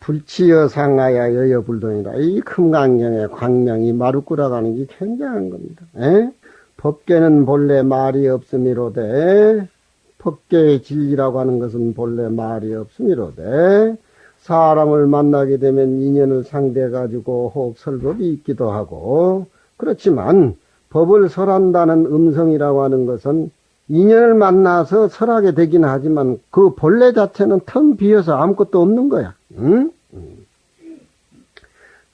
불치여 상하야 여여불동이다. 이 금강경의 광명이 마루꾸라가는 게 굉장한 겁니다. 법계는 본래 말이 없음이로되, 법계의 진리라고 하는 것은 본래 말이 없음이로되, 사람을 만나게 되면 인연을 상대해가지고 혹 설법이 있기도 하고, 그렇지만 법을 설한다는 음성이라고 하는 것은 인연을 만나서 설하게 되긴 하지만 그 본래 자체는 텅 비어서 아무것도 없는 거야. 응?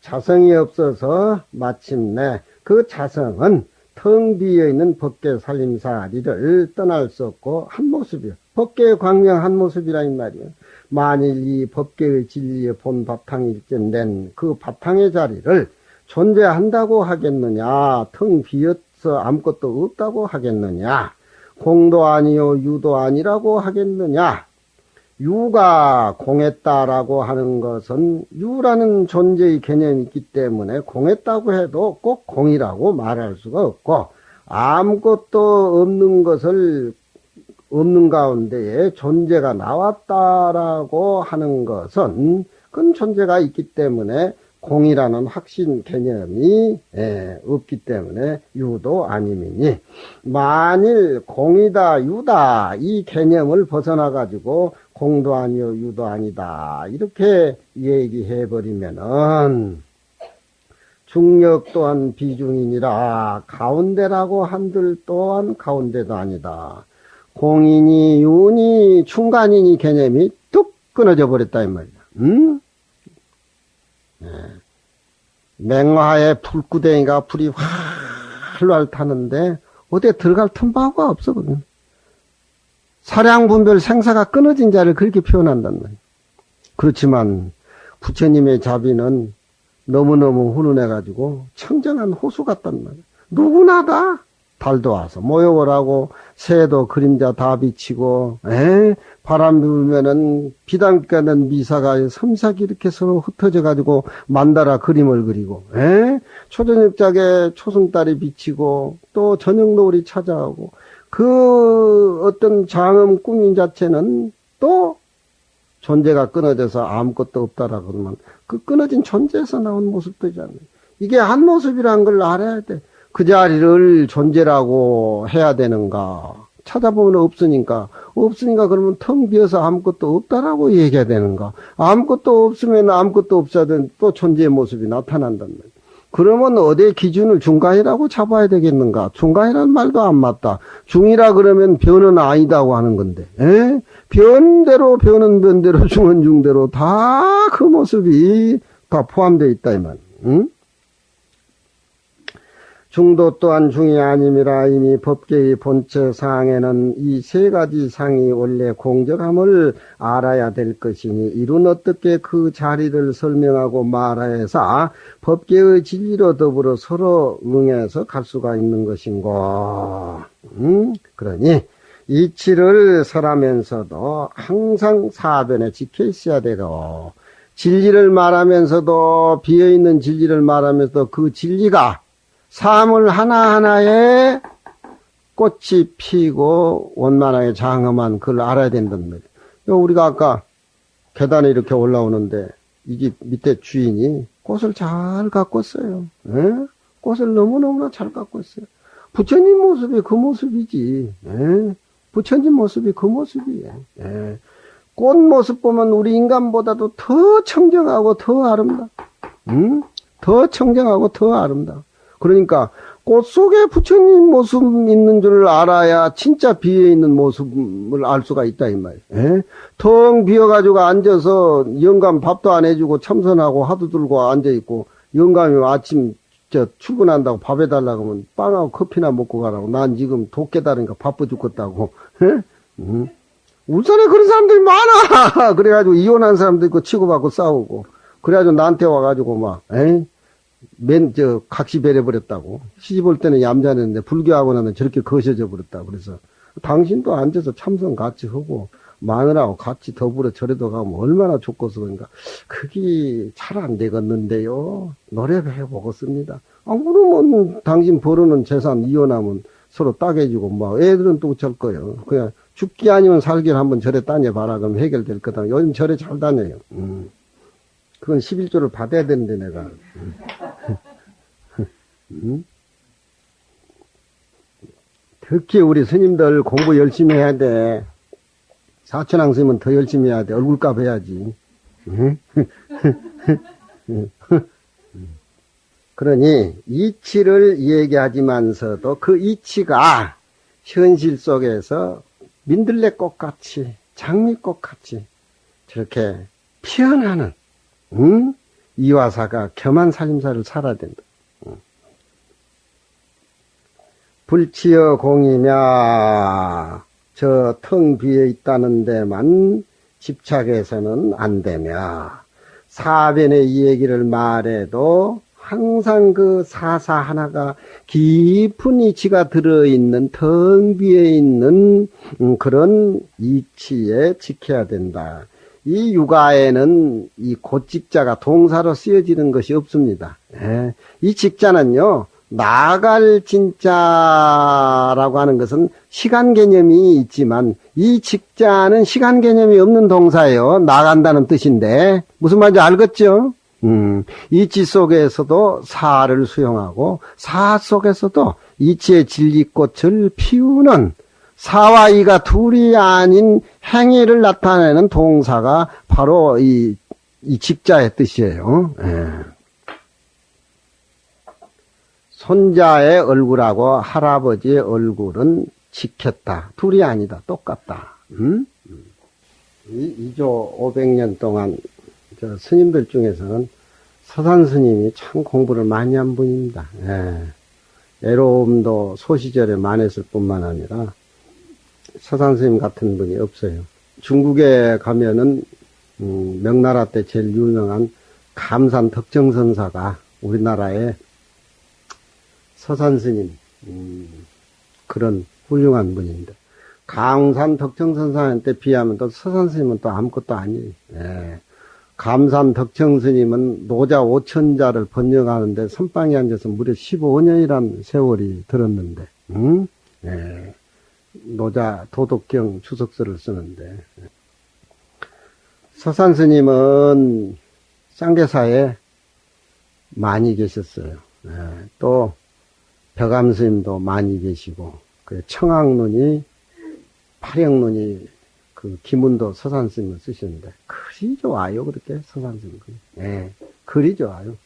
자성이 없어서 마침내 그 자성은 텅 비어있는 법계 살림살이를 떠날 수 없고 한 모습이요. 법계의 광명 한 모습이라 이 말이에요. 만일 이 법계의 진리의 본 바탕일진 그 바탕의 자리를 존재한다고 하겠느냐, 텅 비어서 아무것도 없다고 하겠느냐, 공도 아니요 유도 아니라고 하겠느냐. 유가 공했다라고 하는 것은 유라는 존재의 개념이 있기 때문에 공했다고 해도 꼭 공이라고 말할 수가 없고, 아무것도 없는 것을 없는 가운데에 존재가 나왔다라고 하는 것은 그건 존재가 있기 때문에 공이라는 확신 개념이 없기 때문에 유도 아님이니, 만일 공이다 유다 이 개념을 벗어나 가지고 공도 아니요 유도 아니다 이렇게 얘기해 버리면은 중력 또한 비중이니라 가운데라고 한들 또한 가운데도 아니다. 공이니 유니 중간이니 개념이 뚝 끊어져 버렸다 이 말이야. 맹화에 불구덩이가 불이 활활 타는데 어디에 들어갈 틈바가 없거든. 사량분별 생사가 끊어진 자를 그렇게 표현한단 말이야. 그렇지만 부처님의 자비는 너무너무 훈훈해가지고 청정한 호수 같단 말이야. 누구나 다 달도 와서 모여오라고 새도 그림자 다 비치고, 바람 불면은 비단가는 미사가 섬삭이 이렇게 서로 흩어져가지고 만다라 그림을 그리고, 초저녁작에 초승달이 비치고 또 저녁 노을이 찾아오고, 그 어떤 장엄 꾸민 자체는 또 존재가 끊어져서 아무것도 없다라고 그러면 그 끊어진 존재에서 나온 모습들이잖아요. 이게 한 모습이란 걸 알아야 돼. 그 자리를 존재라고 해야 되는가? 찾아보면 없으니까 그러면 텅 비어서 아무것도 없다라고 얘기해야 되는가? 아무것도 없으면 아무것도 없어든 또 존재의 모습이 나타난단 말이야. 그러면 어디에 기준을 중간이라고 잡아야 되겠는가? 중간이라는 말도 안 맞다. 중이라 그러면 변은 아니다고 하는 건데, 변대로 변은 변대로 중은 중대로 다 그 모습이 다 포함되어 있다 이 말. 중도 또한 중이 아님이라. 이미 법계의 본체 상에는 이 세 가지 상이 원래 공적함을 알아야 될 것이니 이룬 어떻게 그 자리를 설명하고 말하여서 법계의 진리로 더불어 서로 응해서 갈 수가 있는 것인고. 그러니 이치를 설하면서도 항상 사변에 지켜 있어야 되고, 진리를 말하면서도 비어있는 진리를 말하면서도 그 진리가 사물 하나하나에 꽃이 피고 원만하게 장엄한 그걸 알아야 된단 말이에요. 우리가 아까 계단에 이렇게 올라오는데 이 집 밑에 주인이 꽃을 잘 가꿨어요. 꽃을 너무너무나 잘 가꿨어요. 부처님 모습이 그 모습이지. 부처님 모습이 그 모습이에요. 꽃 모습 보면 우리 인간보다도 더 청정하고 더 아름다워. 더 청정하고 더 아름다워. 그러니까 꽃 속에 부처님 모습 있는 줄 알아야 진짜 비어있는 모습을 알 수가 있다 이 말이에요. 텅 비어가지고 앉아서 영감 밥도 안 해주고 참선하고 하도 들고 앉아있고, 영감이 아침 출근한다고 밥 해달라고 하면 빵하고 커피나 먹고 가라고, 난 지금 독 깨달으니까 바빠 죽겠다고. 울산에 그런 사람들이 많아. 그래가지고 이혼한 사람도 있고 치고받고 싸우고, 그래가지고 나한테 와가지고 막 각시 배려버렸다고. 시집 올 때는 얌전했는데 불교하고 나면 저렇게 거셔져 버렸다고. 그래서 당신도 앉아서 참선 같이 하고 마누라하고 같이 더불어 절에도 가면 얼마나 좋겠어. 그러니까 그게 잘 안 되겠는데요. 노력해 보겠습니다. 그러면 당신 벌어놓은 재산 이혼하면 서로 따개지고 막 애들은 또 어쩔 거예요. 그냥 죽기 아니면 살기를 한번 절에 다녀봐라. 그럼 해결될 거다. 요즘 절에 잘 다녀요. 그건 11조를 받아야 되는데, 내가. 응? 특히 우리 스님들 공부 열심히 해야 돼. 사천왕 스님은 더 열심히 해야 돼. 얼굴값 해야지. 응? 그러니 이치를 얘기하지만서도 그 이치가 현실 속에서 민들레꽃같이 장미꽃같이 저렇게 피어나는 이화사가 겸한 살림살을 살아야 된다. 불치여 공이며 저 텅 비어 있다는 데만 집착해서는 안 되며 사변의 이 얘기를 말해도 항상 그 사사 하나가 깊은 이치가 들어있는 텅 비어 있는 그런 이치에 지켜야 된다. 이 육아에는 이 곧직자가 동사로 쓰여지는 것이 없습니다. 예. 이 직자는요, 나갈 진짜라고 하는 것은 시간 개념이 있지만 이 직자는 시간 개념이 없는 동사예요. 나간다는 뜻인데 무슨 말인지 알겠죠? 이치 속에서도 사를 수용하고 사 속에서도 이치의 진리꽃을 피우는 사와 이가 둘이 아닌 행위를 나타내는 동사가 바로 이 직자의 뜻이에요. 예. 손자의 얼굴하고 할아버지의 얼굴은 지켰다. 둘이 아니다. 똑같다. 이조 500년 동안 저 스님들 중에서는 서산 스님이 참 공부를 많이 한 분입니다. 예. 애로움도 소시절에 많았을 뿐만 아니라 서산 스님 같은 분이 없어요. 중국에 가면은 명나라 때 제일 유명한 감산 덕정선사가 우리나라에 서산 스님 그런 훌륭한 분인데 강산 덕정선사한테 비하면 또 서산 스님은 또 아무것도 아니에요. 예. 감산 덕정스님은 노자 5천자를 번역하는데 선방에 앉아서 무려 15년이란 세월이 들었는데, 예. 노자 도덕경 주석서를 쓰는데, 서산 스님은 쌍계사에 많이 계셨어요. 예. 또 벽암 스님도 많이 계시고, 그 청학눈이, 파령눈이 그 기문도 서산 스님을 쓰시는데 글이 좋아요. 그렇게 서산 스님 예, 글이 좋아요.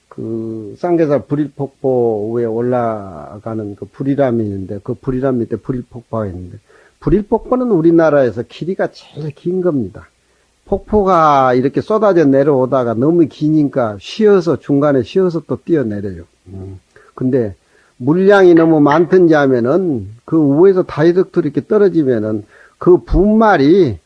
그 쌍계사 불일폭포 위에 올라가는 그 불이람이 있는데 그 불이람 밑에 불일폭포가 있는데 불일폭포는 우리나라에서 길이가 제일 긴 겁니다. 폭포가 이렇게 쏟아져 내려오다가 너무 기니까 쉬어서 중간에 쉬어서 또 뛰어내려요. 근데 물량이 너무 많든지 하면은 그 위에서 다이렉트 이렇게 떨어지면은 그 분말이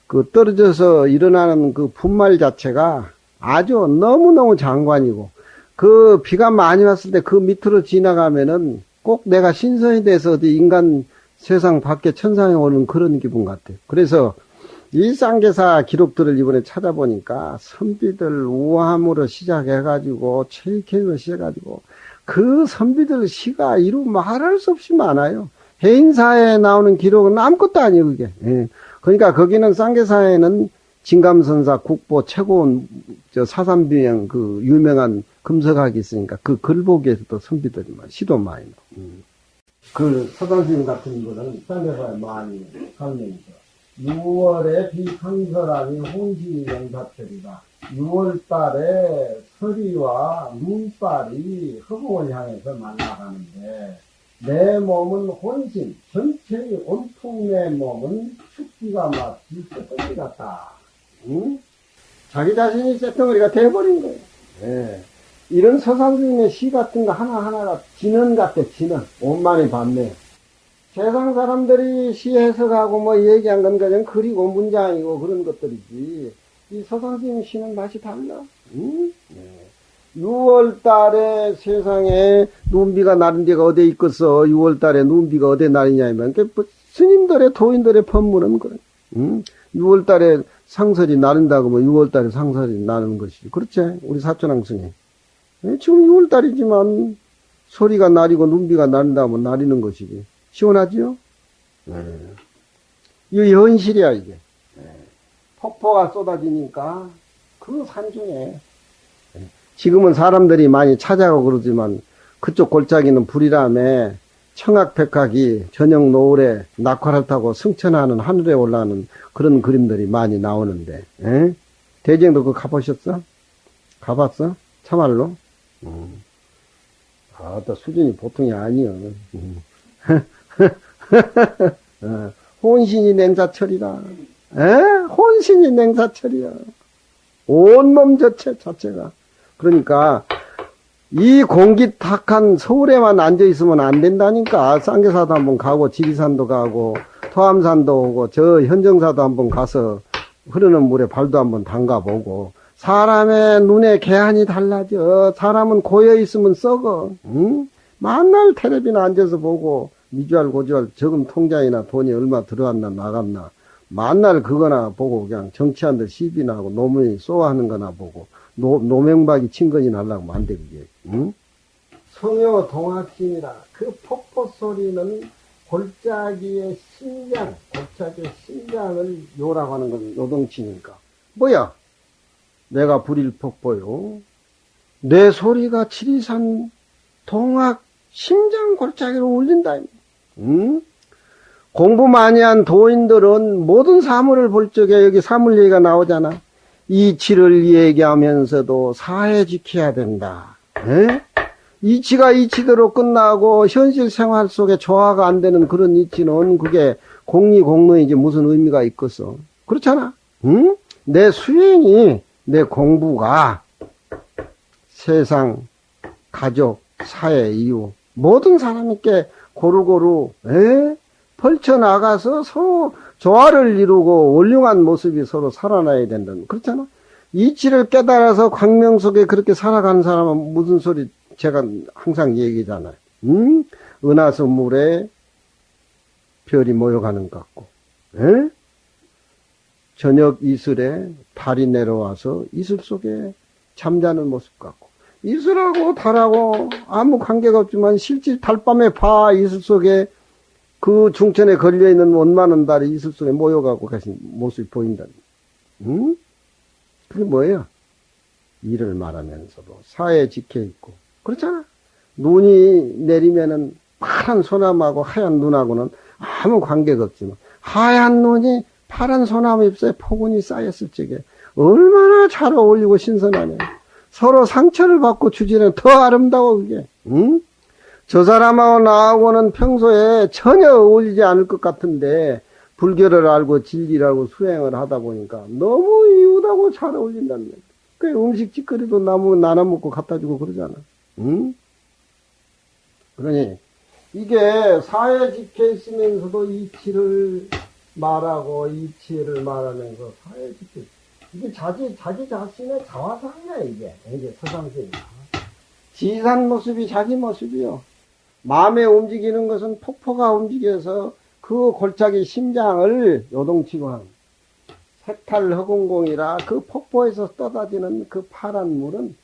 그 떨어져서 일어나는 그 분말 자체가 아주 너무너무 장관이고 그 비가 많이 왔을 때 그 밑으로 지나가면은 꼭 내가 신선이 돼서 어디 인간 세상 밖에 천상에 오는 그런 기분 같아요. 그래서 이 쌍계사 기록들을 이번에 찾아보니까 선비들 우함으로 시작해가지고 체익행으로 시작해가지고 그 선비들 시가 이루 말할 수 없이 많아요. 해인사에 나오는 기록은 아무것도 아니에요, 그게. 예. 그러니까 거기는 쌍계사에는 진감선사 국보 최고원 사삼비행 그 유명한 금석학이 있으니까 그 글보기에서도 선비들이 시도 많이 나와요. 그 서산스님 같은 분은 쌍계사에 많이 설명이죠. 6월에 비강설하니 혼시 영사철이다. 6월달에 서리와 눈발이 허공을 향해서 만나가는데 내 몸은 혼신, 전체의 온통 내 몸은 춥기가 마치 쇳덩이 같다. 응? 자기 자신이 쇳덩이가 돼버린 거예요. 네. 이런 서산스님의 시 같은 거 하나하나가 진원 같아, 진원. 온만이 받네. 세상 사람들이 시 해석하고 뭐 얘기한 건 그냥 글이고 문장이고 그런 것들이지. 이 서산스님 시는 맛이 달라. 응? 네. 6월 달에 세상에 눈비가 나는 데가 어디 있겠어. 6월 달에 눈비가 어디 나느냐면, 스님들의, 도인들의 법문은 그래. 응? 6월 달에 상설이 나른다고 뭐 6월 달에 상설이 나는 것이지. 그렇지? 우리 사천왕 스님. 지금 6월 달이지만 소리가 나리고 눈비가 나른다면 나리는 것이지. 시원하지요? 이거 현실이야, 이게. 폭포가 쏟아지니까 그 산중에 지금은 사람들이 많이 찾아가고 그러지만 그쪽 골짜기는 불이라며 청학백학이 저녁 노을에 낙화를 타고 승천하는 하늘에 올라가는 그런 그림들이 많이 나오는데 대쟁도 그거 가보셨어? 가봤어? 참말로? 또 수준이 보통이 아니여. 혼신이 냉사철이라. 혼신이 냉사철이야. 온몸 자체가. 그러니까 이 공기탁한 서울에만 앉아있으면 안 된다니까. 쌍계사도 한번 가고 지리산도 가고 토암산도 오고 저 현정사도 한번 가서 흐르는 물에 발도 한번 담가보고. 사람의 눈에 개한이 달라져. 사람은 고여있으면 썩어. 응? 만날 텔레비나 앉아서 보고 미주알 고주알 저금 통장이나 돈이 얼마 들어왔나 나갔나 만날 그거나 보고 그냥 정치한들 시비나 하고 노무현이 쏘아하는 거나 보고 노명박이 친건이 날라고 안 돼 그게. 응? 성효 동학심이라 그 폭포 소리는 골짜기의 심장, 골짜기의 심장을 요라고 하는 건 요동치니까 뭐야? 내가 불일폭포요. 내 소리가 지리산 동학 심장 골짜기로 울린다. 응? 공부 많이 한 도인들은 모든 사물을 볼 적에 여기 사물 얘기가 나오잖아. 이치를 얘기하면서도 사회 지켜야 된다. 이치가 이치대로 끝나고 현실 생활 속에 조화가 안 되는 그런 이치는 그게 공리공로이지 무슨 의미가 있겠어. 그렇잖아. 응? 내 수행이 내 공부가 세상, 가족, 사회, 이웃 모든 사람에게 고루고루 펼쳐나가서 서로 조화를 이루고 훌륭한 모습이 서로 살아나야 된다는 그렇잖아. 이치를 깨달아서 광명 속에 그렇게 살아가는 사람은 무슨 소리 제가 항상 얘기잖아요. 은하수 물에 별이 모여가는 것 같고 저녁 이슬에 달이 내려와서 이슬 속에 잠자는 모습 같고 이슬하고 달하고 아무 관계가 없지만 실제 달밤에 봐 이슬 속에 그 중천에 걸려있는 원만한 달이 이슬 속에 모여가고 계신 모습이 보인다. 그게 뭐예요? 일을 말하면서도 사회에 지켜있고 그렇잖아. 눈이 내리면은 파란 소나무하고 하얀 눈하고는 아무 관계가 없지만 하얀 눈이 파란 소나무 잎사에 포근이 쌓였을 적에 얼마나 잘 어울리고 신선하네. 서로 상처를 받고 주지는 더 아름다워 그게. 저 사람하고 나하고는 평소에 전혀 어울리지 않을 것 같은데 불교를 알고 진리라고 수행을 하다 보니까 너무 이웃하고 잘 어울린다는 거야. 그 음식 찌꺼리도 나눠 먹고 갖다 주고 그러잖아. 그러니 이게 사회 지켜 있으면서도 이치를 말하고 이치를 말하면서 사회 지켜 이게 자기 자신의 자화상이야 이게 서상세니까. 지산 모습이 자기 모습이요. 마음에 움직이는 것은 폭포가 움직여서 그 골짜기 심장을 요동치고 하는 색탈허공공이라 그 폭포에서 쏟아지는 그 파란 물은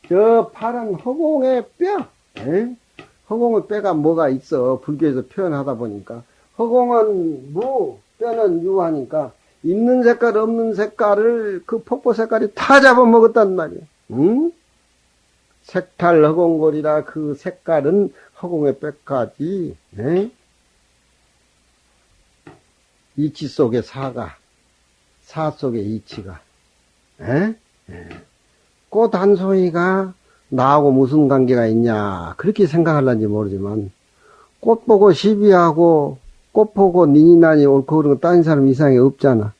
저 파란 허공의 뼈. 허공의 뼈가 뭐가 있어. 불교에서 표현하다 보니까 허공은 무, 뼈는 유하니까 있는 색깔 없는 색깔을 그 폭포 색깔이 다 잡아먹었단 말이야. 색탈 허공골이라 그 색깔은 허공의 뼈까지 이치 속에 사가 사 속에 이치가 꽃 한 송이가 나하고 무슨 관계가 있냐 그렇게 생각할런지 모르지만 꽃 보고 시비하고 꽃 보고 니니나니 옳고 그런 거 다른 사람 이상이 없잖아.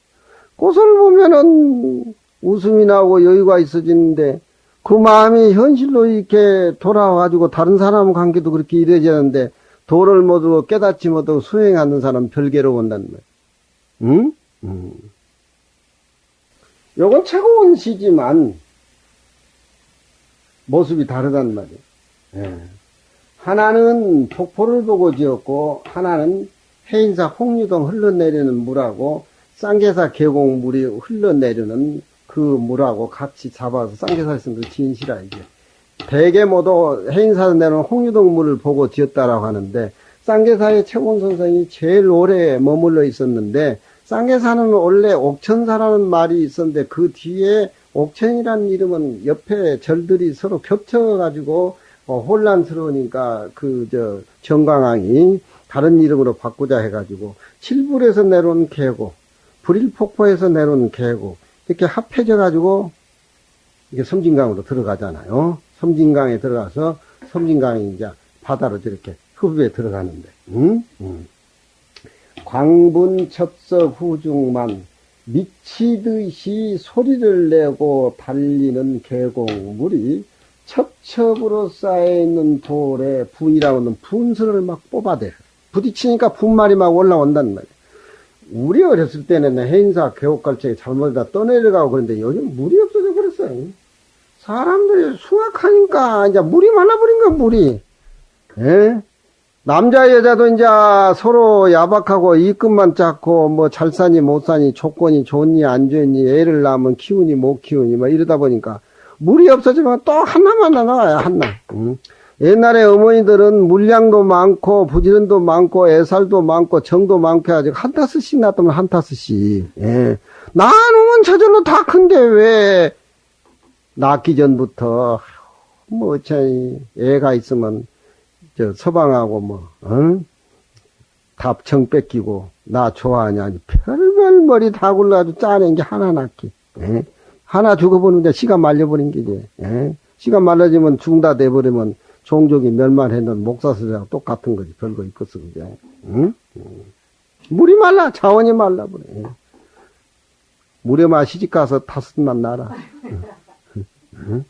꽃을 보면은 웃음이 나오고 여유가 있어지는데 그 마음이 현실로 이렇게 돌아와가지고 다른 사람 관계도 그렇게 이루어지는데 도를 모두 깨닫지 못하고 수행하는 사람 별개로 본다는 거야. 요건 최고운 시지만 모습이 다르단 말이야. 하나는 폭포를 보고 지었고 하나는 해인사 홍유동 흘러내리는 물하고 쌍계사 계곡물이 흘러내리는 그 물하고 같이 잡아서 쌍계사에서 그 진시라 이게. 대개 모두 해인사에서 내려온 홍유동 물을 보고 지었다라고 하는데 쌍계사의 최고원 선생이 제일 오래 머물러 있었는데 쌍계사는 원래 옥천사라는 말이 있었는데 그 뒤에 옥천이라는 이름은 옆에 절들이 서로 겹쳐가지고 혼란스러우니까 정광왕이 다른 이름으로 바꾸자 해가지고 칠불에서 내려온 계곡, 불일폭포에서 내려온 계곡 이렇게 합해져가지고 이게 섬진강으로 들어가잖아요. 섬진강에 들어가서 섬진강이 이제 바다로 저렇게 흡입에 들어가는데, 광분 첩석 후중만 미치듯이 소리를 내고 달리는 계곡물이 첩첩으로 쌓여있는 돌에 분이라고 하는 분수를 막 뽑아대요. 부딪히니까 분말이 막 올라온단 말이에요. 우리 어렸을 때는 해인사 계곡갈증에 잘못하다 떠내려가고 그런데 요즘 물이 없어져 버렸어요. 사람들이 수확하니까 이제 물이 말라버린 거야, 물이. 예? 남자 여자도 이제 서로 야박하고 이끝만 짰고 뭐 잘 사니 못 사니 조건이 좋니 안 좋니 애를 낳으면 키우니 못 키우니 뭐 이러다 보니까 물이 없어지면 또 하나만 나와요, 하나. 옛날에 어머니들은 물량도 많고 부지런도 많고 애살도 많고 정도 많고 해가지고 한 타스씩 낳았다면 한 타스씩. 예. 나누면 저절로 다 큰데 왜 낳기 전부터 뭐 어차피 애가 있으면 서방하고 답청 뺏기고 나 좋아하냐 별별 머리 다 굴러가지고 짜낸 게 하나 낳기. 예? 하나 죽어보는데 씨가 말려버린 게지. 예? 씨가 말라지면 죽다 돼버리면 종족이 멸망했는 목사슬이랑 똑같은 거지. 별거 있겠어, 그게. 응? 물이 말라, 자원이 말라버려. 물에만 시집가서 타스만 나라. 응?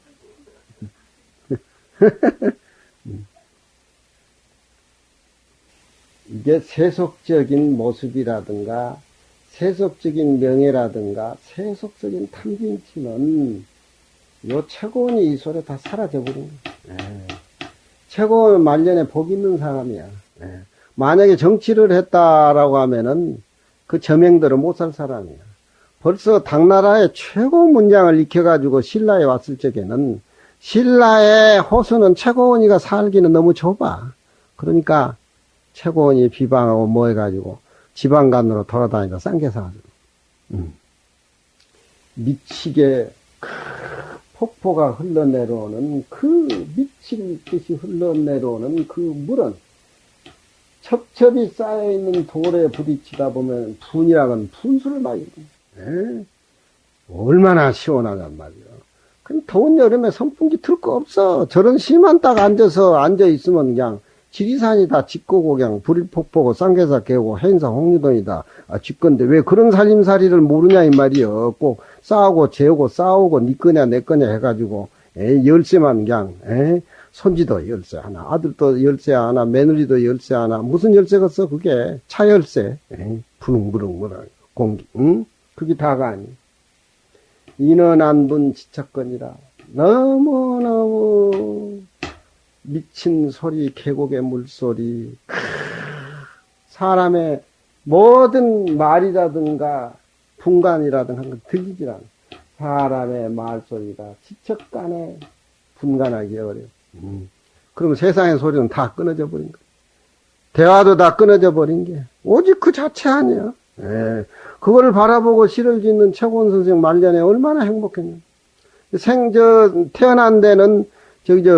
이게 세속적인 모습이라든가, 세속적인 명예라든가, 세속적인 탐진치는 요 최고원이 이 속에 다 사라져버린 거야. 최고 말년에 복 있는 사람이야. 만약에 정치를 했다라고 하면은 그 저명대로 못 살 사람이야. 벌써 당나라의 최고 문장을 익혀가지고 신라에 왔을 적에는 신라의 호수는 최고원이가 살기는 너무 좁아. 그러니까 최고원이 비방하고 뭐 해가지고 지방간으로 돌아다니다 쌍계사. 미치게 폭포가 흘러내려오는 그 미칠 듯이 흘러내려오는 그 물은 첩첩이 쌓여있는 돌에 부딪히다 보면 분이라는 분수를 많이 얼마나 시원하단 말이야. 그럼 더운 여름에 선풍기 틀 거 없어. 저런 씨만 딱 앉아있으면 그냥 지리산이 다 집거고 그냥 불일폭포고 쌍계사 계고 해인사 홍리동이다 집건데 왜 그런 살림살이를 모르냐 이 말이여. 꼭 싸우고 재우고 싸우고 니 거냐 내 거냐 해가지고 열쇠만 그냥 손지도 열쇠 하나 아들도 열쇠 하나 며느리도 열쇠 하나 무슨 열쇠가 써 그게 차 열쇠 부릉부릉 공기 그게 다가 아니. 인원 안분 지척거니라 너무너무 미친 소리 계곡의 물소리 사람의 모든 말이라든가 분간이라든가 한 건 들리질 않아. 사람의 말소리가 지척간에 분간하기 어려워. 그러면 세상의 소리는 다 끊어져 버린 거야. 대화도 다 끊어져 버린 게 오직 그 자체 아니야. 그거를 바라보고 시를 짓는 최고원 선생 말년에 얼마나 행복했냐. 태어난 데는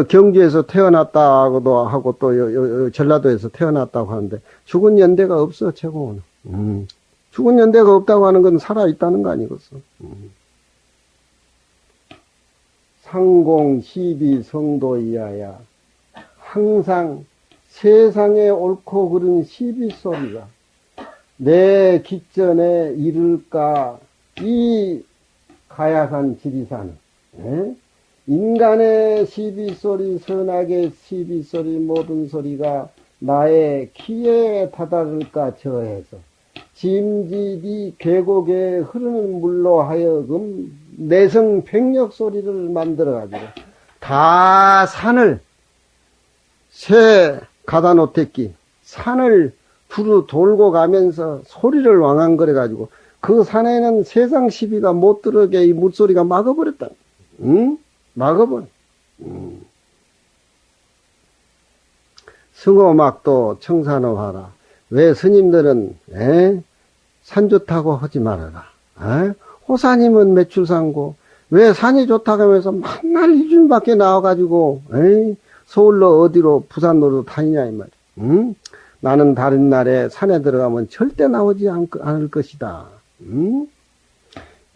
경주에서 태어났다고도 하고 또 전라도에서 태어났다고 하는데 죽은 연대가 없어 최고원은. 죽은 연대가 없다고 하는 건 살아있다는 거 아니겠어. 상공 시비 성도이하야 항상 세상에 옳고 그른 시비 소리가 내 기전에 이를까 이 가야산 지리산 인간의 시비소리 선악의 시비소리 모든 소리가 나의 귀에 다다를까 저해서 짐짓이 계곡에 흐르는 물로 하여금 내성 백력 소리를 만들어가지고 다 산을 새 가다 놓댔기 산을 두루 돌고 가면서 소리를 왕왕거려가지고 그 산에는 세상 시비가 못 들어게 이 물소리가 막아버렸다. 막아버려. 승호막도 청산호하라. 왜 스님들은 산 좋다고 하지 말아라. 에? 호사님은 매출상고, 왜 산이 좋다고 하면서 맨날 이준 밖에 나와가지고, 에이, 서울로 어디로, 부산으로 다니냐, 이 말이야. 응? 나는 다른 날에 산에 들어가면 절대 나오지 않을 것이다. 응?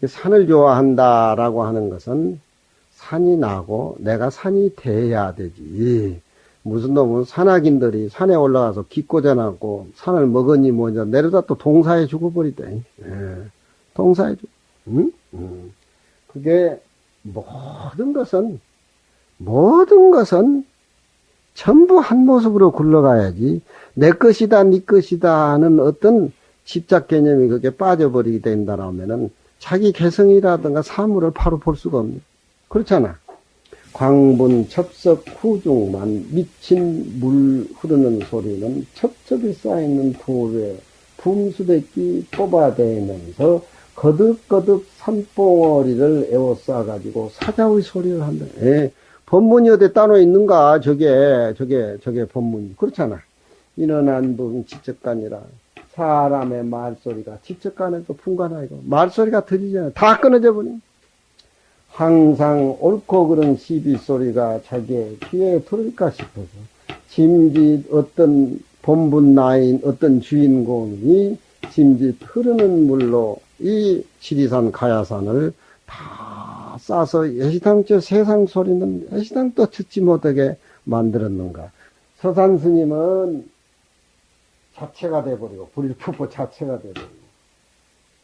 산을 좋아한다라고 하는 것은 산이 나고 내가 산이 돼야 되지. 무슨 놈은 산악인들이 산에 올라가서 기 꽂아놨고 산을 먹으니 뭐냐 내려다 또 동사에 죽어버리다. 예. 동사에 죽어. 응? 그게 모든 것은 전부 한 모습으로 굴러가야지 내 것이다 네 것이다 하는 어떤 집착 개념이 그게 빠져버리게 된다라면은 자기 개성이라든가 사물을 바로 볼 수가 없네. 그렇잖아. 광분 첩석 후중만 미친 물 흐르는 소리는 첩첩이 쌓여있는 돌에 붐수대끼 뽑아대면서 거듭거듭 산봉어리를 에워싸가지고 사자의 소리를 한다. 예. 법문이 어디 따로 있는가? 저게 법문이. 그렇잖아. 인원한 분 지적간이라. 사람의 말소리가 지적간에도 풍간하고 말소리가 들리잖아. 다 끊어져 버려. 항상 옳고 그른 시비 소리가 자기의 귀에 들을까 싶어서 짐짓 어떤 본분 나인 어떤 주인공이 짐짓 흐르는 물로 이 지리산 가야산을 다 싸서 예시당초 세상 소리는 예시당도 듣지 못하게 만들었는가. 서산 스님은 자체가 돼버리고 불일푸포 자체가 돼버리고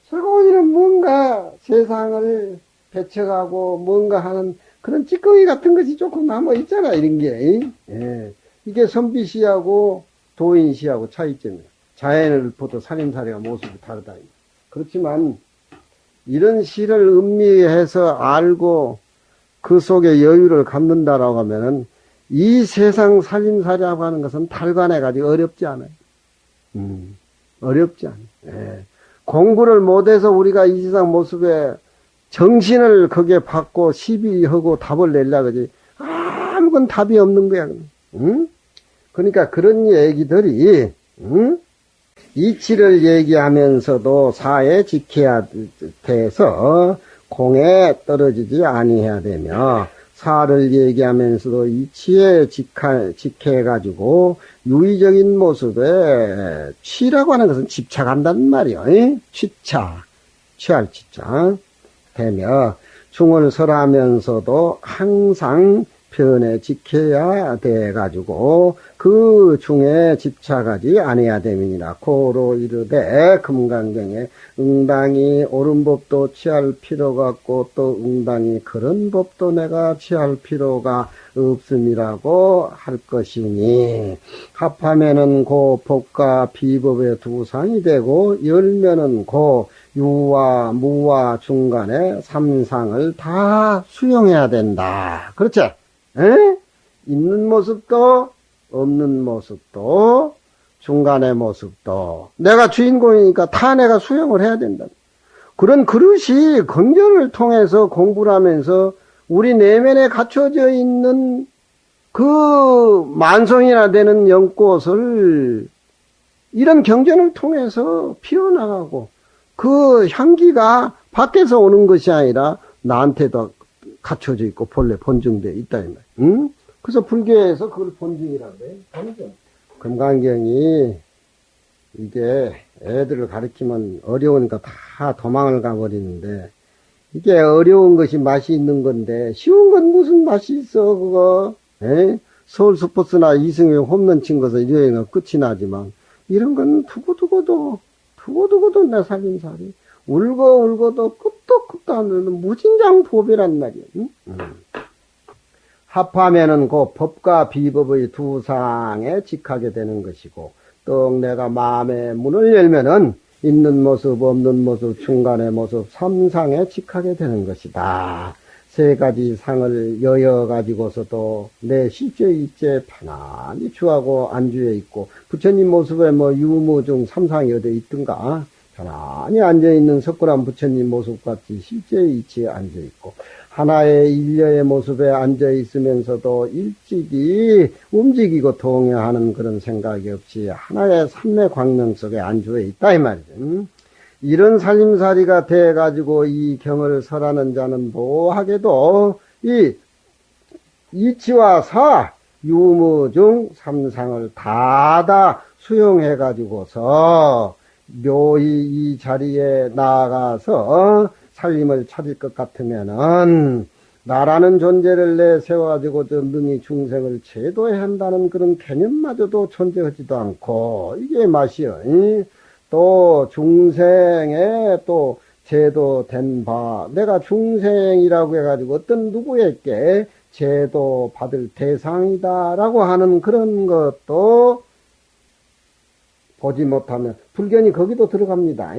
설공이는 뭔가 세상을 배척하고 뭔가 하는 그런 찌꺼기 같은 것이 조금 남아있잖아 이런 게. 예. 이게 선비시하고 도인시하고 차이점이야. 자연을 보도 살림살이가 모습이 다르다. 그렇지만 이런 시를 음미해서 알고 그 속에 여유를 갖는다라고 하면은 이 세상 살림살이라고 하는 것은 달관해가지고 어렵지 않아요. 어렵지 않아요. 예. 공부를 못해서 우리가 이 세상 모습에 정신을 거기에 받고 시비하고 답을 내려 그러지 아무건 답이 없는 거야. 응? 그러니까 그런 얘기들이 이치를 얘기하면서도 사에 지켜야 돼서 공에 떨어지지 아니해야 되며 사를 얘기하면서도 이치에 직해가지고 유의적인 모습에 취라고 하는 것은 집착한다는 말이요. 취할 취자 되며 중을 설하면서도 항상 편에 지켜야 돼가지고 그 중에 집착하지 아니해야 됨이니라. 고로 이르되 금강경에 응당히 옳은 법도 취할 필요가 없고 또 응당히 그런 법도 내가 취할 필요가 없음이라고 할 것이니 합하면은 고 법과 비법의 두 상이 되고 열면은 고 유와 무와 중간에 삼상을 다 수용해야 된다. 그렇지? 에? 있는 모습도 없는 모습도 중간의 모습도 내가 주인공이니까 다 내가 수용을 해야 된다. 그런 그릇이 긍정을 통해서 공부를 하면서 우리 내면에 갖춰져 있는 그 만성이나 되는 연꽃을 이런 경전을 통해서 피워나가고 그 향기가 밖에서 오는 것이 아니라 나한테도 갖춰져 있고 본래 본증되어 있다 이 말. 응? 그래서 불교에서 그걸 본증이라고 해. 본증. 금강경이 이게 애들을 가르치면 어려우니까 다 도망을 가버리는데 이게 어려운 것이 맛이 있는 건데 쉬운 건 무슨 맛이 있어 그거. 에? 서울 스포츠나 이승용 홈런 친 것은 일요일은 끝이 나지만 이런 건 두고두고도 내 살림살이 울고도 끝도 안 되는 무진장보배란 말이야. 응? 합하면은 그 법과 비법의 두 상에 직하게 되는 것이고 또 내가 마음의 문을 열면은 있는 모습 없는 모습 중간의 모습 삼상에 직하게 되는 것이다. 세 가지 상을 여여 가지고서도 내 실제 이제 편안히 주하고 안주해 있고 부처님 모습에 뭐 유무중 삼상이 어디 있든가 편안히 앉아있는 석굴암 부처님 모습같이 실제 이치에 앉아있고 하나의 일려의 모습에 앉아있으면서도 일찍이 움직이고 동요하는 그런 생각이 없이 하나의 삼매 광명 속에 안주해 있다 이 말이죠. 이런 살림살이가 돼가지고 이 경을 설하는 자는 뭐하게도 이 이치와 사, 유무중 삼상을 다다 수용해가지고서 묘히 이 자리에 나아가서 살림을 차릴 것 같으면은 나라는 존재를 내세워가지고 능히 중생을 제도해야 한다는 그런 개념마저도 존재하지도 않고 이게 맛이요. 또 중생에 또 제도된 바 내가 중생이라고 해가지고 어떤 누구에게 제도 받을 대상이다라고 하는 그런 것도 보지 못하면 불견이 거기도 들어갑니다.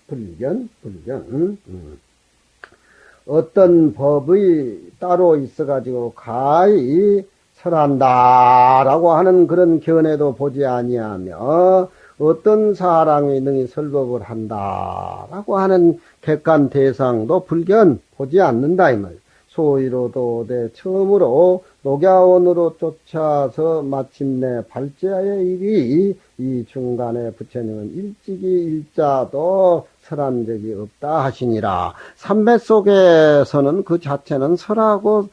불견. 어떤 법이 따로 있어가지고 가히 설한다라고 하는 그런 견해도 보지 아니하며 어떤 사람이 능히 설법을 한다라고 하는 객관 대상도 불견 보지 않는다 이 말. 소위로도 처음으로 녹야원으로 쫓아서 마침내 발제하의 일이 이 중간에 부처님은 일찍이 일자도 설한 적이 없다 하시니라. 삼배 속에서는 그 자체는 설함을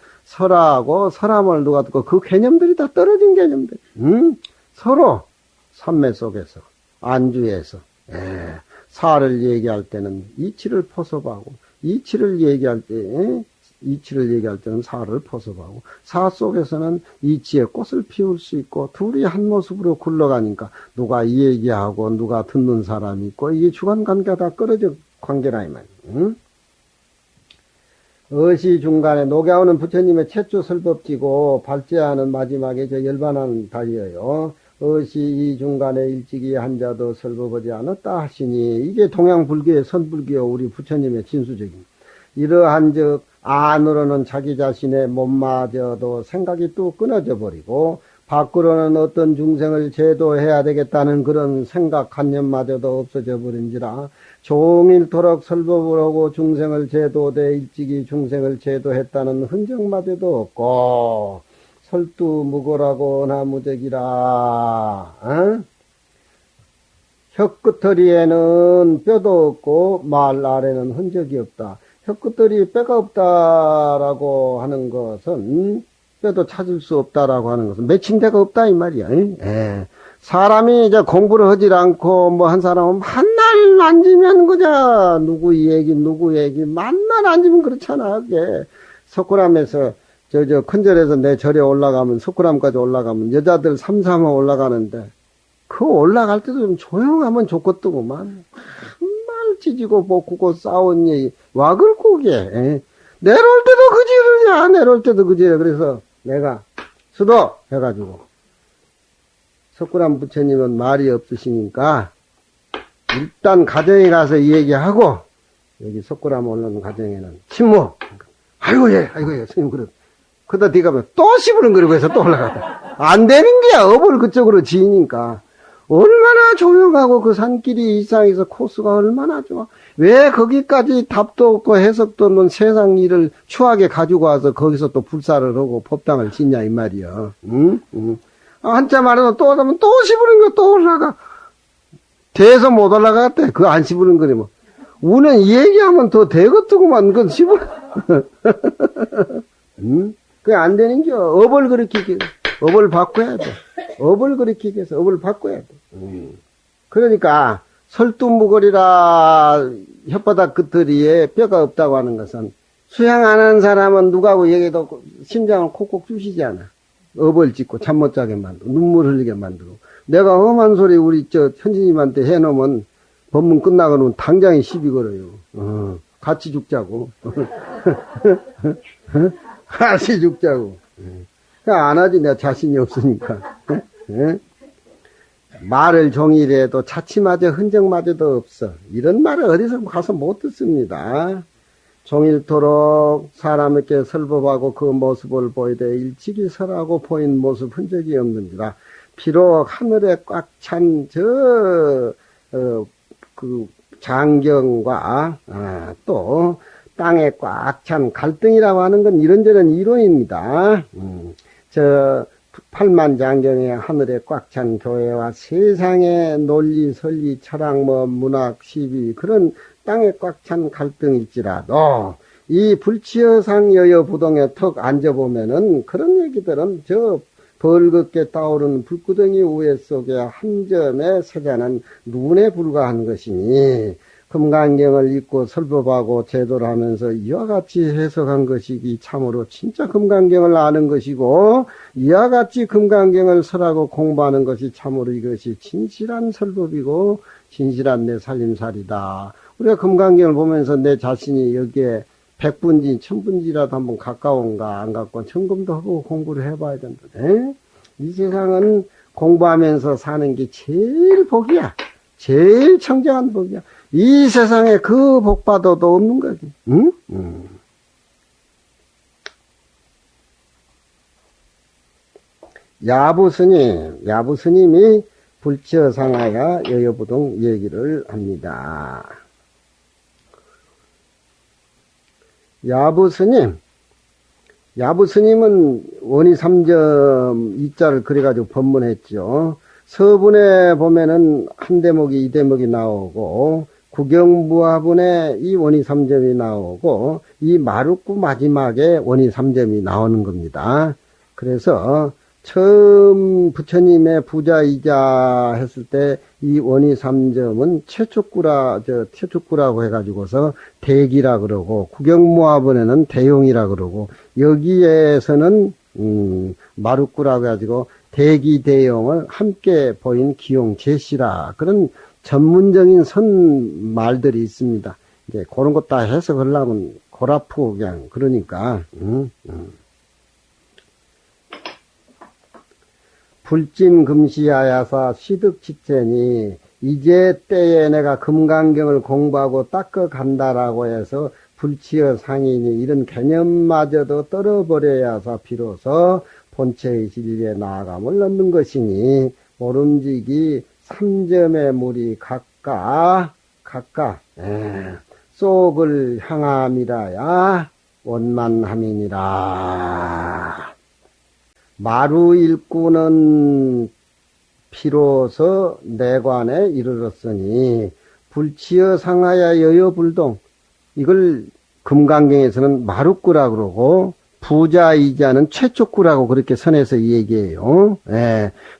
누가 듣고 그 개념들이 다 떨어진 개념들. 서로 삼매 속에서 안주에서 사를 얘기할 때는 이치를 포섭하고 이치를 얘기할 때는 사를 포섭하고 사 속에서는 이치의 꽃을 피울 수 있고 둘이 한 모습으로 굴러가니까 누가 이 얘기하고 누가 듣는 사람이 있고 이게 주관관계가 다 끊어져 관계라 이 말이야. 어시 중간에 녹야오는 부처님의 최초 설법지고 발제하는 마지막에 저 열반하는 달이에요. 어시 이 중간에 일찍이 한자도 설법하지 않았다 하시니 이게 동양불교의 선불교 우리 부처님의 진수적인 이러한즉 안으로는 자기 자신의 몸마저도 생각이 뚝 끊어져 버리고 밖으로는 어떤 중생을 제도해야 되겠다는 그런 생각 관념마저도 없어져 버린지라 종일토록 설법을 하고 중생을 제도돼 일찍이 중생을 제도했다는 흔적마저도 없고 설두무고라고 나무적이라 혀끝터리에는 뼈도 없고 말 아래는 흔적이 없다. 혀끝들이 뼈가 없다라고 하는 것은 뼈도 찾을 수 없다라고 하는 것은 맺힌 데가 없다 이 말이야. 사람이 이제 공부를 하지 않고 뭐 한 사람은 만날 앉으면 그저 누구 얘기 만날 앉으면 그렇잖아. 그게 석굴암에서 저 큰절에서 내 절에 올라가면 석굴암까지 올라가면 여자들 삼삼어 올라가는데 그 올라갈 때도 좀 조용하면 좋겠더구만. 찢지고 볶고 싸운 얘기 와 그렇게 내려올 때도 그지르냐 내려올 때도 그지르. 그래서 내가 수도 해가지고 석굴암 부처님은 말이 없으시니까 일단 가정에 가서 이 얘기하고 여기 석굴암 올라오는 가정에는 침묵. 아이고 예 스님 그래. 그러다 뒤가면 또 시부렁거리고 해서 또 올라갔다. 안 되는 게야. 업을 그쪽으로 지으니까. 얼마나 조용하고 그 산길이 이상해서 코스가 얼마나 좋아. 왜 거기까지 답도 없고 해석도 없는 세상 일을 추하게 가지고 와서 거기서 또 불사를 하고 법당을 짓냐 이 말이야. 한참 말해도 또 하면 또 시부렁거려 또 올라가. 대에서 못 올라갔대. 그거 안 시부렁거리면. 우는 이 얘기하면 더 되겠더구만. 그건 시부렁. 그게 안 되는 겨. 업을 그렇게 업을 바꿔야 돼. 업을 그렇게 해서 업을 바꿔야 돼. 그러니까 설두무거리라 혓바닥 끝들이에 뼈가 없다고 하는 것은 수양 안 하는 사람은 누가고 얘기해도 심장을 콕콕 쑤시지 않아. 업을 짓고 잠 못 자게 만들고 눈물 흘리게 만들고. 내가 험한 소리 우리 현진님한테 해놓으면 법문 끝나고는 당장에 시비 걸어요. 같이 죽자고. 같이 죽자고. 안 하지, 내가 자신이 없으니까. 말을 종일해 해도 자취마저 흔적마저도 없어. 이런 말을 어디서 가서 못 듣습니다. 종일토록 사람에게 설법하고 그 모습을 보이되 일찍이 설하고 보인 모습 흔적이 없는지라. 비록 하늘에 꽉 찬 그 장경과 또 땅에 꽉 찬 갈등이라고 하는 건 이런저런 이론입니다. 팔만장경의 하늘에 꽉 찬 교회와 세상의 논리, 설리, 철학, 문학, 시비 그런 땅에 꽉 찬 갈등일지라도 이 불치여상 여여부동에 턱 앉아보면은 그런 얘기들은 저 벌겋게 떠오르는 불구덩이 우에 속에 한 점의 세자는 눈에 불과한 것이니 금강경을 읽고 설법하고 제도를 하면서 이와 같이 해석한 것이기 참으로 진짜 금강경을 아는 것이고 이와 같이 금강경을 설하고 공부하는 것이 참으로 이것이 진실한 설법이고 진실한 내 살림살이다. 우리가 금강경을 보면서 내 자신이 여기에 100분지 1000분지라도 한번 가까운가 안 가까운 점검도 하고 공부를 해봐야 된다. 이 세상은 공부하면서 사는 게 제일 복이야. 제일 청정한 복이야. 이 세상에 그 복받아도 없는 거지. 응? 야부스님이 불치여상하야 여여부동 얘기를 합니다. 야부스님은 원이3점 이자를 그래가지고 법문했죠. 서분에 보면은 한 대목이 이 대목이 나오고 구경부화분에 이 원이3점이 나오고 이 마루구 마지막에 원이3점이 나오는 겁니다. 그래서 처음 부처님의 부자이자 했을 때 이 원이3점은 최초구라고 해가지고서 대기라 그러고 구경무화분에는 대용이라 그러고 여기에서는 마루구라고 해가지고 대기 대용을 함께 보인 기용 제시라 그런 전문적인 선 말들이 있습니다. 이제 그런 것 다 해석하려면 골 아프고 그냥 그러니까 불진금시하야사 시득지체니 이제 때에 내가 금강경을 공부하고 닦아 간다라고 해서 불치여상이니 이런 개념마저도 떨어버려야사 비로소 본체의 진리에 나아감을 얻는 것이니 모름지기 3점의 물이 각각 속을 향함이라야 원만함이니라. 마루 일구는 비로소 내관에 이르렀으니 불치여상하야 여여불동 이걸 금강경에서는 마루구라 그러고 부자이자는 최초구라고 그렇게 선해서 얘기해요.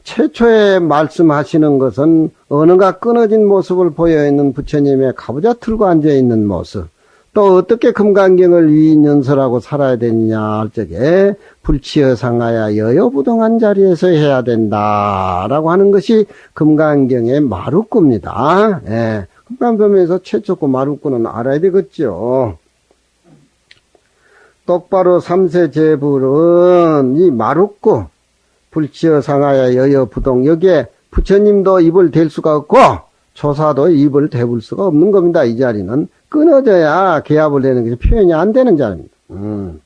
최초에 말씀하시는 것은 어느가 끊어진 모습을 보여있는 부처님의 가부좌 틀고 앉아있는 모습 또 어떻게 금강경을 위인연설하고 살아야 되느냐 할 적에 불치여상하야 여여부동한 자리에서 해야 된다라고 하는 것이 금강경의 마루구입니다. 금강경에서 최초구 마루구는 알아야 되겠죠. 똑바로 삼세제불은 이 마루구 불치여상하야 여여부동 여기에 부처님도 입을 댈 수가 없고 조사도 입을 대볼 수가 없는 겁니다. 이 자리는 끊어져야 개합을 되는 것이 표현이 안 되는 자리입니다.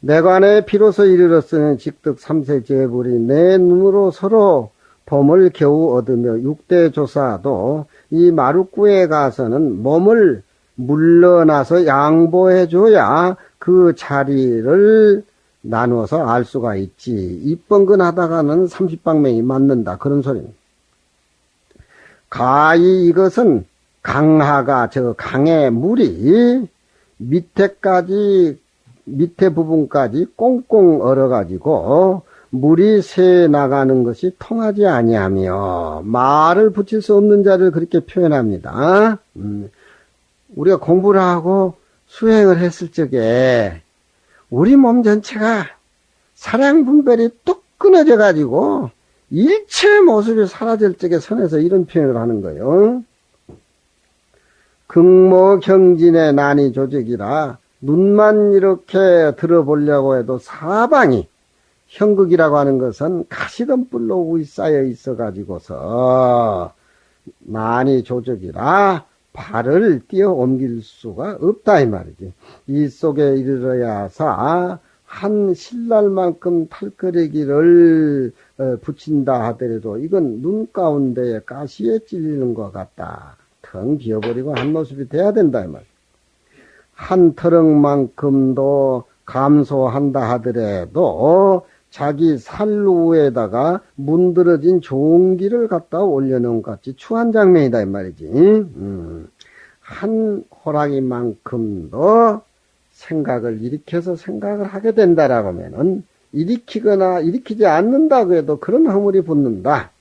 내관에 비로소 이르렀으니 직득 삼세제불이 내 눈으로 서로 봄을 겨우 얻으며 육대조사도 이 마루구에 가서는 몸을 물러나서 양보해줘야 그 자리를 나누어서 알 수가 있지. 입번근하다가는 30방맹이 맞는다. 그런 소리입니다. 가히 이것은 강하가 저 강의 물이 밑에 부분까지 꽁꽁 얼어가지고 물이 새 나가는 것이 통하지 아니하며 말을 붙일 수 없는 자를 그렇게 표현합니다. 우리가 공부를 하고 수행을 했을 적에 우리 몸 전체가 사량분별이 뚝 끊어져 가지고 일체 모습이 사라질 적에 선에서 이런 표현을 하는 거예요. 극모경진의 난이 조직이라 눈만 이렇게 들어보려고 해도 사방이 형극이라고 하는 것은 가시덤불로 우이싸여 있어 가지고서 난이 조직이라 발을 띄어 옮길 수가 없다 이 말이지. 이 속에 이르러야사 한 신랄만큼 탈거리기를 붙인다 하더라도 이건 눈 가운데에 가시에 찔리는 것 같다. 텅 비어버리고 한 모습이 돼야 된다 이 말. 한 터럭만큼도 감소한다 하더라도 자기 살루에다가 문드러진 종기를 갖다 올려놓은 것 같이 추한 장면이다 이 말이지. 한 호랑이만큼도 생각을 일으켜서 생각을 하게 된다라고 하면은 일으키거나 일으키지 않는다고 해도 그런 허물이 붙는다.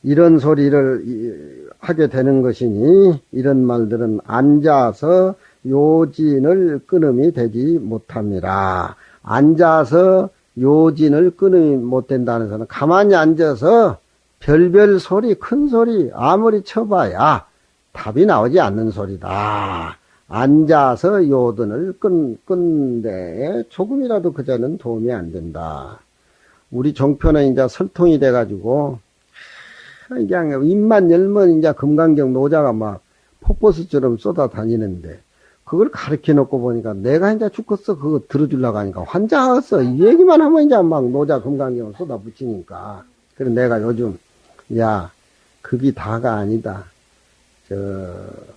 이런 소리를 하게 되는 것이니 이런 말들은 앉아서 요진을 끊음이 되지 못합니다. 앉아서 요진을 끊음이 못 된다는 것은 가만히 앉아서 별별 소리, 큰 소리 아무리 쳐봐야 답이 나오지 않는 소리다. 앉아서 요든을 끈데 조금이라도 그자는 도움이 안 된다. 우리 종편은 이제 설통이 돼가지고 그냥 입만 열면 이제 금강경 노자가 막 폭포수처럼 쏟아다니는데 그걸 가르쳐 놓고 보니까 내가 이제 죽겠어 그거 들어주려고 하니까 환장했어. 이 얘기만 하면 이제 막 노자 금강경을 쏟아붙이니까. 그래서 내가 요즘 야 그게 다가 아니다.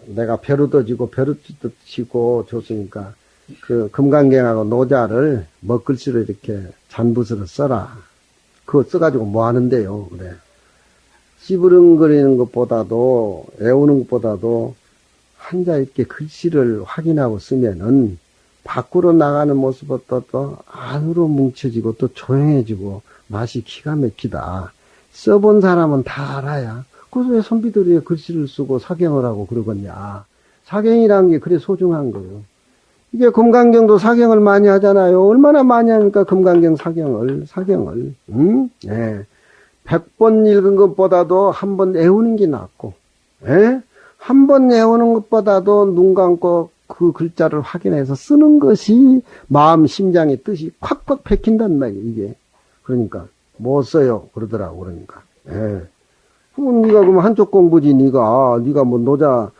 내가 벼루도 지고 벼루도 치고 줬으니까 그 금강경하고 노자를 먹글씨로 이렇게 잔붓으로 써라. 그거 써가지고 뭐 하는데요. 그래. 씨부릉거리는 것보다도 애우는 것보다도 한자 있게 글씨를 확인하고 쓰면은 밖으로 나가는 모습부터 또 안으로 뭉쳐지고 또 조용해지고 맛이 기가 막히다. 써본 사람은 다 알아야. 그래서 왜 선비들이 글씨를 쓰고 사경을 하고 그러겠냐. 사경이라는 게 그래 소중한 거예요. 이게 금강경도 사경을 많이 하잖아요. 얼마나 많이 하니까 금강경 사경을. 응? 예. 100번 읽은 것보다도 한 번 애우는 게 낫고, 예? 한 번 애우는 것보다도 눈 감고 그 글자를 확인해서 쓰는 것이 마음, 심장의 뜻이 콱콱 박힌단 말이에요, 이게. 그러니까, 못 써요. 그러더라고, 그러니까. 예. 그럼 네가 그럼 한쪽 공부지, 네가 뭐 노자,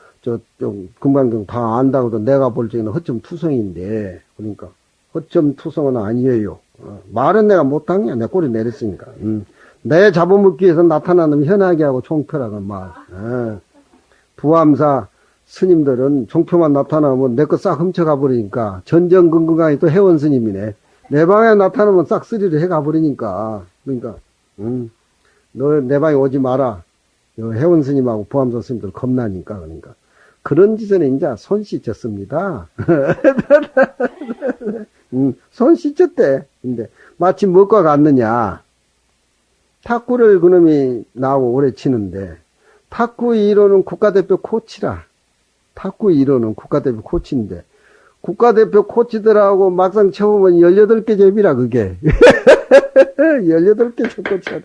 금강경 다 안다고도 내가 볼 적에는 허점투성인데, 그러니까, 허점투성은 아니에요. 말은 내가 못한 게 내 꼬리 내렸으니까. 내 잡아먹기 위해서 나타나는 현하게 하고 총표라는 말. 부암사 스님들은 종표만 나타나면 내 거 싹 훔쳐가 버리니까 전전긍긍하게 또 회원 스님이네. 내 방에 나타나면 싹 쓰리를 해가 버리니까. 그러니까 너 내 방에 오지 마라. 회원 스님하고 부암사 스님들 겁나니까. 그러니까 그런 짓은 이제 손 씻었습니다. 손 씻었대. 근데 마침 뭐가 갔느냐. 탁구를 그놈이 나하고 오래 치는데 탁구 1호는 국가대표 코치라. 탁구 1호는 국가대표 코치인데 국가대표 코치들하고 막상 쳐보면 18개 제비라 그게. 18개 코치야.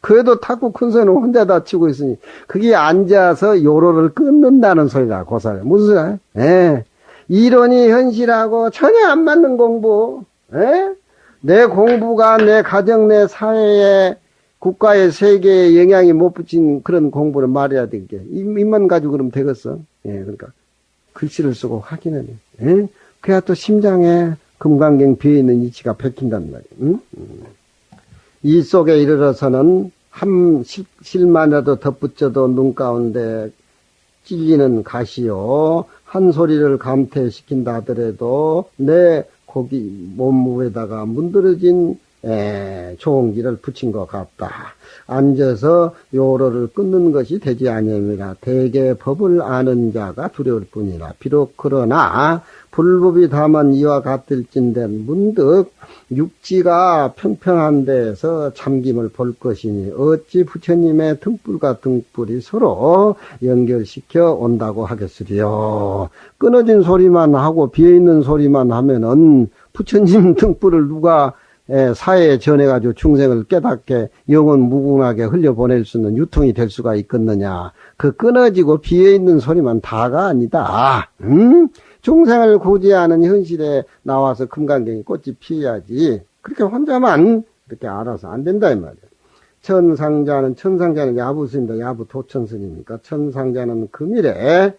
그래도 탁구 큰 소리는 혼자 다 치고 있으니 그게 앉아서 요로를 끊는다는 소리라. 고사를. 무슨 소리야? 예. 이론이 현실하고 전혀 안 맞는 공부. 예? 내 공부가 내 가정 내 사회에 국가의 세계에 영향이 못 붙인 그런 공부를 말해야 되게. 입만 가지고 그러면 되겠어. 예, 그러니까. 글씨를 쓰고 확인하네. 예? 그래야 또 심장에 금강경 비어있는 이치가 박힌단 말이에요. 이 속에 이르러서는 한 실만이라도 덧붙여도 눈 가운데 찔리는 가시요. 한 소리를 감퇴시킨다 하더라도 내 고기 몸무에다가 문드러진 종기를 붙인 것 같다. 앉아서 요로를 끊는 것이 되지 아니함이라. 대개 법을 아는 자가 두려울 뿐이라. 비록 그러나 불법이 다만 이와 같을진데 문득 육지가 평평한 데에서 참김을 볼 것이니 어찌 부처님의 등불과 등불이 서로 연결시켜 온다고 하겠으리요. 끊어진 소리만 하고 비어있는 소리만 하면은 부처님 등불을 누가 사회에 전해가지고 중생을 깨닫게 영원 무궁하게 흘려보낼 수 있는 유통이 될 수가 있겠느냐. 그 끊어지고 비어있는 소리만 다가 아니다. 중생을 구제하는 현실에 나와서 금강경이 꽃이 피어야지. 그렇게 혼자만 그렇게 알아서 안 된다 이 말이야. 천상자는 야부스입니다. 야부 도천스님이니까 천상자는 금일에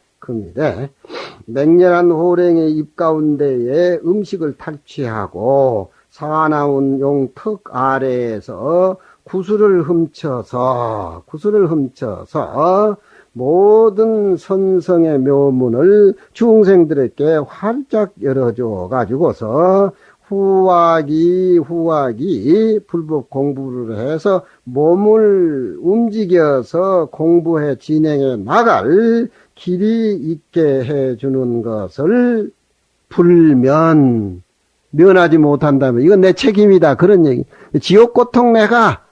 맹렬한 호랭의 입 가운데에 음식을 탈취하고 사나운 용 턱 아래에서 구슬을 훔쳐서 모든 선성의 묘문을 중생들에게 활짝 열어줘 가지고서 후학이 불법 공부를 해서 몸을 움직여서 공부해 진행해 나갈 길이 있게 해주는 것을 면하지 못한다면 이건 내 책임이다 그런 얘기. 지옥 고통 내가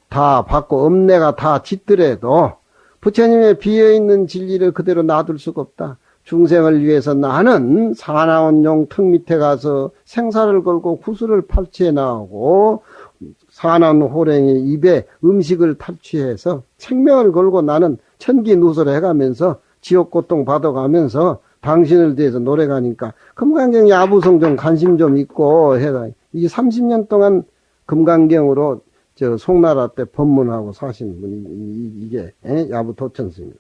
다 받고 엄내가 다 짓더라도 부처님의 비어있는 진리를 그대로 놔둘 수가 없다. 중생을 위해서 나는 사나운 용 턱 밑에 가서 생사를 걸고 구슬을 탈취해 나오고 사나운 호랭이 입에 음식을 탈취해서 생명을 걸고 나는 천기누설을 해가면서 지옥 고통 받아가면서 당신을 대해서 노래가니까 금강경 야부성 좀 관심 좀 있고 해라. 이 30년 동안 금강경으로 저 송나라 때 법문하고 사신 분이 이게 야부 도천스입니다.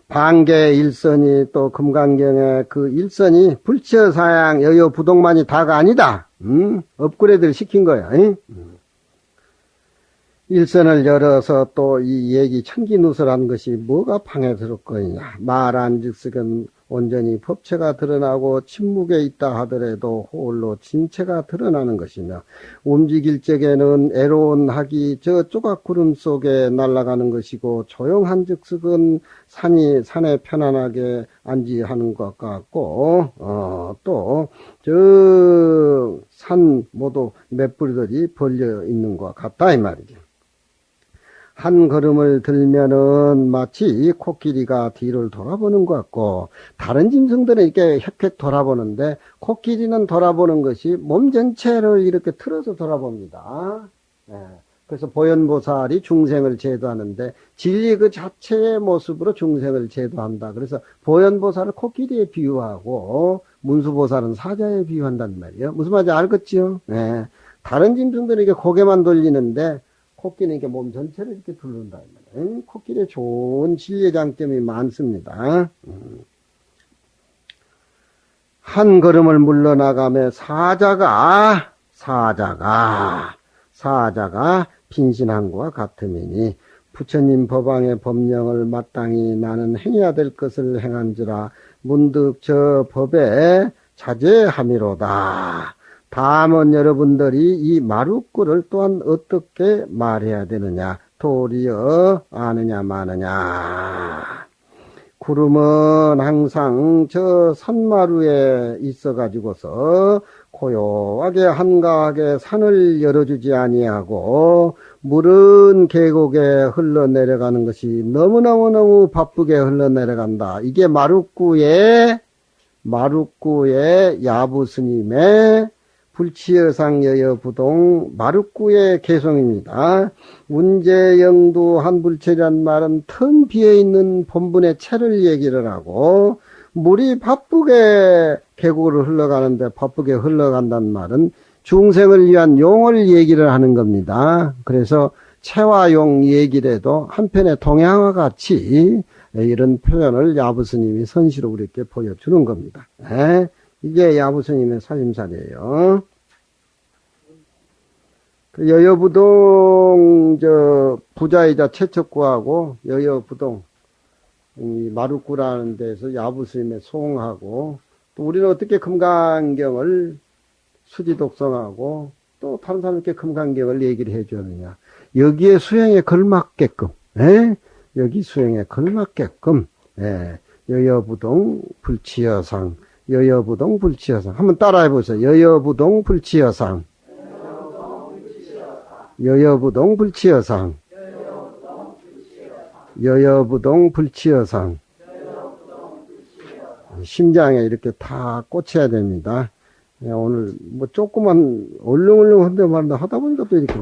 반계 일선이 또 금강경의 그 일선이 불치어사양 여여부동만이 다가 아니다. 업그레이드를 시킨 거야. 일선을 열어서 또 이 얘기 천기누설한 것이 뭐가 방해스럽거냐. 말한즉석은 온전히 법체가 드러나고 침묵에 있다 하더라도 홀로 진체가 드러나는 것이며 움직일 적에는 애로운 학이 저 조각구름 속에 날아가는 것이고 조용한 즉석은 산에 편안하게 안지하는 것 같고 또 저 산 모두 맷뿌리들이 벌려 있는 것 같다 이 말이죠. 한 걸음을 들면은 마치 코끼리가 뒤를 돌아보는 것 같고 다른 짐승들은 이렇게 헥헥 돌아보는데 코끼리는 돌아보는 것이 몸 전체를 이렇게 틀어서 돌아봅니다. 그래서 보현보살이 중생을 제도하는데 진리 그 자체의 모습으로 중생을 제도한다. 그래서 보현보살을 코끼리에 비유하고 문수보살은 사자에 비유한단 말이에요. 무슨 말인지 알겠죠? 다른 짐승들은 이렇게 고개만 돌리는데 코끼리는 이렇게 몸 전체를 이렇게 둘른다. 코끼리에 좋은 진리의 장점이 많습니다. 한 걸음을 물러나가며 사자가 빈신한 것과 같음이니 부처님 법왕의 법령을 마땅히 나는 행해야 될 것을 행한지라 문득 저 법에 자제함이로다. 다음은 여러분들이 이 마루꾸를 또한 어떻게 말해야 되느냐 도리어 아느냐 마느냐. 구름은 항상 저 산마루에 있어 가지고서 고요하게 한가하게 산을 열어주지 아니하고 물은 계곡에 흘러내려가는 것이 너무너무 바쁘게 흘러내려간다. 이게 마루꾸의 야부스님의 불치여상 여여부동 마루꾸의 개송입니다. 운제영도 한불체란 말은 텅 비어있는 본분의 채를 얘기를 하고 물이 바쁘게 계곡으로 흘러가는데 바쁘게 흘러간다는 말은 중생을 위한 용을 얘기를 하는 겁니다. 그래서 채와 용 얘기를 해도 한편의 동양화 같이 이런 표현을 야부스님이 선시로 우리에게 보여주는 겁니다. 이게 야부스님의 살림살이에요. 그 여여부동 부자이자 최척구하고 여여부동 이 마루꾸라는 데서 야부스님의 송하고 또 우리는 어떻게 금강경을 수지 독성하고 또 다른 사람께 금강경을 얘기를 해주느냐. 여기에 수행에 걸맞게끔 여기 수행에 걸맞게끔 여여부동 불치여상 한번 따라해 보세요. 여여부동 불치여상 여여부동 불치여상 심장에 이렇게 다 꽂혀야 됩니다. 오늘 뭐 조그만 얼렁얼렁 한데 말인데 하다 보니까 또 이렇게